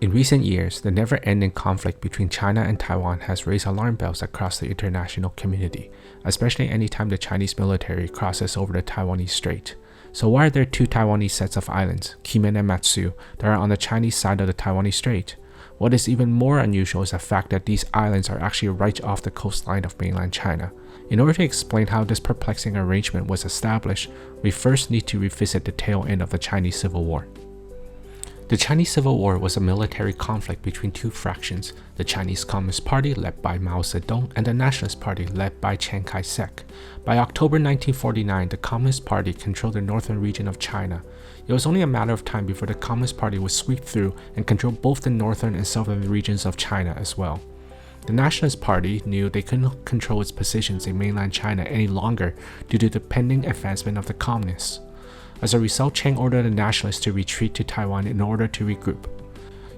In recent years, the never-ending conflict between China and Taiwan has raised alarm bells across the international community, especially anytime the Chinese military crosses over the Taiwanese Strait. So why are there two Taiwanese sets of islands, Kinmen and Matsu, that are on the Chinese side of the Taiwanese Strait? What is even more unusual is the fact that these islands are actually right off the coastline of mainland China. In order to explain how this perplexing arrangement was established, we first need to revisit the tail end of the Chinese Civil War. The Chinese Civil War was a military conflict between two fractions, the Chinese Communist Party led by Mao Zedong and the Nationalist Party led by Chiang Kai-shek. By October 1949, the Communist Party controlled the northern region of China. It was only a matter of time before the Communist Party would sweep through and control both the northern and southern regions of China as well. The Nationalist Party knew they couldn't control its positions in mainland China any longer due to the pending advancement of the Communists. As a result, Chiang ordered the Nationalists to retreat to Taiwan in order to regroup.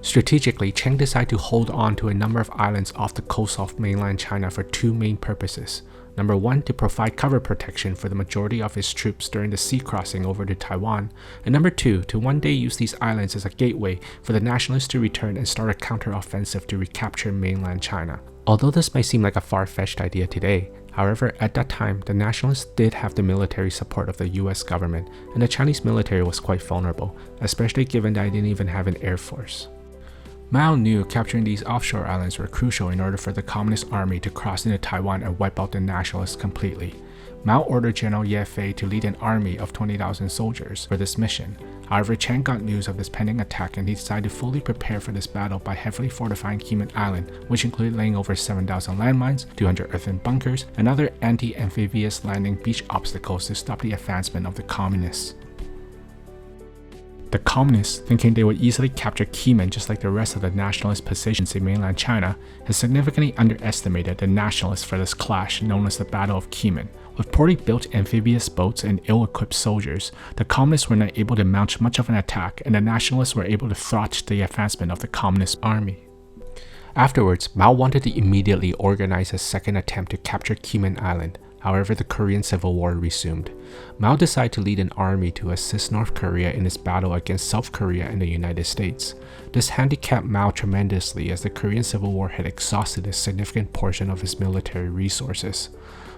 Strategically, Chiang decided to hold on to a number of islands off the coast of mainland China for two main purposes. Number one, to provide cover protection for the majority of his troops during the sea crossing over to Taiwan, and number two, to one day use these islands as a gateway for the Nationalists to return and start a counter-offensive to recapture mainland China. Although this may seem like a far-fetched idea today, however, at that time, the Nationalists did have the military support of the US government, and the Chinese military was quite vulnerable, especially given that it didn't even have an air force. Mao knew capturing these offshore islands were crucial in order for the Communist Army to cross into Taiwan and wipe out the Nationalists completely. Mao ordered General Ye Fei to lead an army of 20,000 soldiers for this mission. However, Chiang got news of this pending attack and he decided to fully prepare for this battle by heavily fortifying Kinmen Island, which included laying over 7,000 landmines, 200 earthen bunkers, and other anti-amphibious landing beach obstacles to stop the advancement of the Communists. The Communists, thinking they would easily capture Kinmen just like the rest of the Nationalist positions in mainland China, had significantly underestimated the Nationalists for this clash known as the Battle of Kinmen. With poorly built amphibious boats and ill-equipped soldiers, the Communists were not able to mount much of an attack and the Nationalists were able to thwart the advancement of the Communist army. Afterwards, Mao wanted to immediately organize a second attempt to capture Kinmen Island. However, the Korean Civil War resumed. Mao decided to lead an army to assist North Korea in its battle against South Korea and the United States. This handicapped Mao tremendously as the Korean Civil War had exhausted a significant portion of his military resources.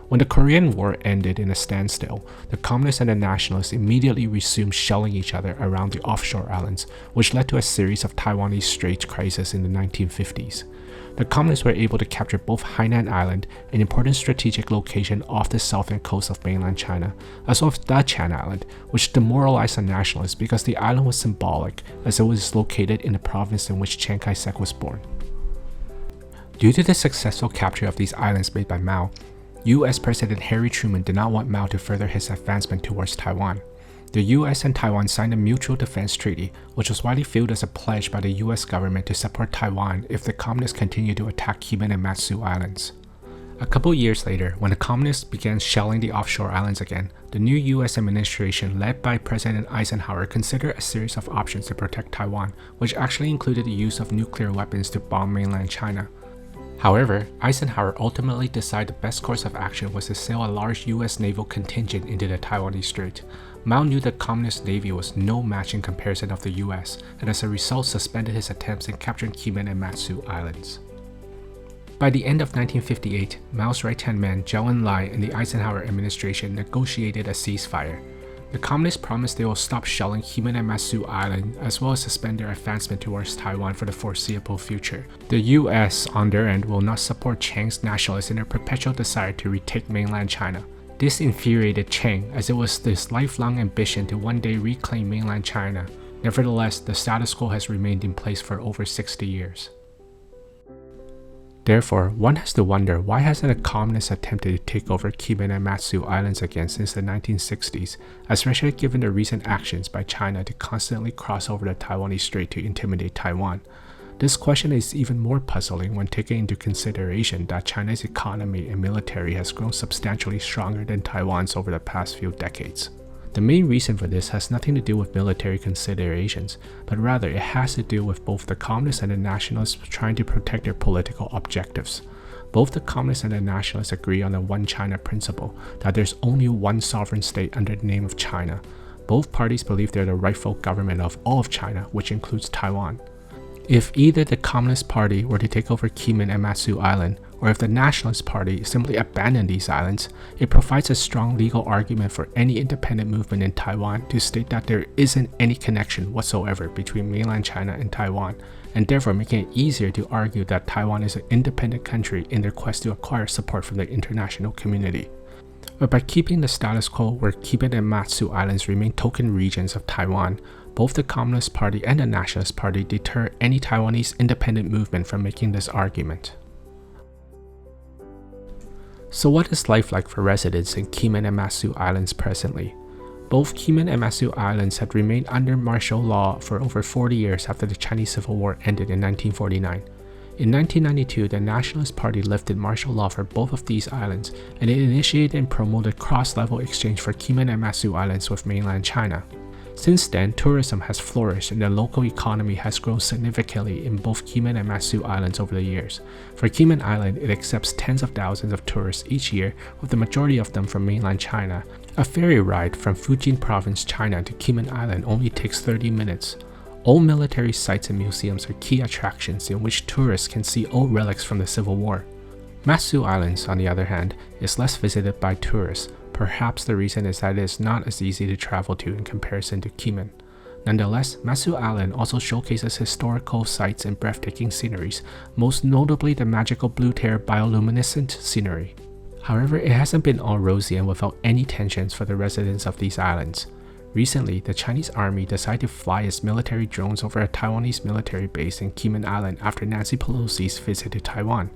When the Korean War ended in a standstill, the Communists and the Nationalists immediately resumed shelling each other around the offshore islands, which led to a series of Taiwanese Strait crises in the 1950s. The Communists were able to capture both Hainan Island, an important strategic location off the southern coast of mainland China, as well as Dachan Island, which demoralized the Nationalists because the island was symbolic as it was located in the province in which Chiang Kai-shek was born. Due to the successful capture of these islands made by Mao, US President Harry Truman did not want Mao to further his advancement towards Taiwan. The US and Taiwan signed a mutual defense treaty, which was widely viewed as a pledge by the US government to support Taiwan if the Communists continued to attack Kinmen and Matsu Islands. A couple years later, when the Communists began shelling the offshore islands again, the new US administration led by President Eisenhower considered a series of options to protect Taiwan, which actually included the use of nuclear weapons to bomb mainland China. However, Eisenhower ultimately decided the best course of action was to sail a large US naval contingent into the Taiwanese Strait. Mao knew the Communist Navy was no match in comparison of the US, and as a result suspended his attempts in capturing Kinmen and Matsu Islands. By the end of 1958, Mao's right-hand man Zhou Enlai and the Eisenhower administration negotiated a ceasefire. The Communists promised they will stop shelling Kinmen and Matsu Island as well as suspend their advancement towards Taiwan for the foreseeable future. The US, on their end, will not support Chiang's nationalists in their perpetual desire to retake mainland China. This infuriated Chiang as it was his lifelong ambition to one day reclaim mainland China. Nevertheless, the status quo has remained in place for over 60 years. Therefore, one has to wonder why hasn't the Communists attempted to take over Kinmen and Matsu Islands again since the 1960s, especially given the recent actions by China to constantly cross over the Taiwanese Strait to intimidate Taiwan. This question is even more puzzling when taking into consideration that China's economy and military has grown substantially stronger than Taiwan's over the past few decades. The main reason for this has nothing to do with military considerations, but rather it has to do with both the Communists and the Nationalists trying to protect their political objectives. Both the Communists and the Nationalists agree on the One China principle, that there's only one sovereign state under the name of China. Both parties believe they're the rightful government of all of China, which includes Taiwan. If either the Communist Party were to take over Kinmen and Matsu Island, or if the Nationalist Party simply abandoned these islands, it provides a strong legal argument for any independent movement in Taiwan to state that there isn't any connection whatsoever between mainland China and Taiwan, and therefore making it easier to argue that Taiwan is an independent country in their quest to acquire support from the international community. But by keeping the status quo where Kinmen and Matsu Islands remain token regions of Taiwan, both the Communist Party and the Nationalist Party deter any Taiwanese independent movement from making this argument. So what is life like for residents in Kinmen and Matsu Islands presently? Both Kinmen and Matsu Islands had remained under martial law for over 40 years after the Chinese Civil War ended in 1949. In 1992, the Nationalist Party lifted martial law for both of these islands, and it initiated and promoted cross-level exchange for Kinmen and Matsu Islands with mainland China. Since then, tourism has flourished and the local economy has grown significantly in both Kinmen and Matsu Islands over the years. For Kinmen Island, it accepts tens of thousands of tourists each year, with the majority of them from mainland China. A ferry ride from Fujian Province, China to Kinmen Island only takes 30 minutes. Old military sites and museums are key attractions in which tourists can see old relics from the Civil War. Matsu Islands, on the other hand, is less visited by tourists. Perhaps the reason is that it is not as easy to travel to in comparison to Kinmen. Nonetheless, Matsu Island also showcases historical sites and breathtaking sceneries, most notably the magical blue-tear bioluminescent scenery. However, it hasn't been all rosy and without any tensions for the residents of these islands. Recently, the Chinese army decided to fly its military drones over a Taiwanese military base in Kinmen Island after Nancy Pelosi's visit to Taiwan.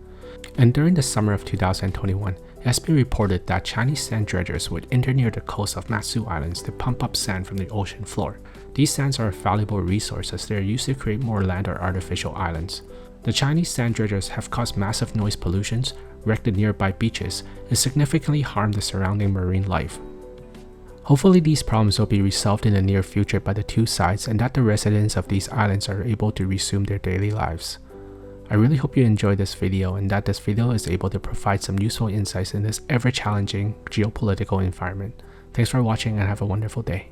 And during the summer of 2021, it has been reported that Chinese sand dredgers would enter near the coast of Matsu Islands to pump up sand from the ocean floor. These sands are a valuable resource as they are used to create more land or artificial islands. The Chinese sand dredgers have caused massive noise pollutions, wrecked the nearby beaches, and significantly harmed the surrounding marine life. Hopefully these problems will be resolved in the near future by the two sides and that the residents of these islands are able to resume their daily lives. I really hope you enjoyed this video and that this video is able to provide some useful insights in this ever-challenging geopolitical environment. Thanks for watching and have a wonderful day.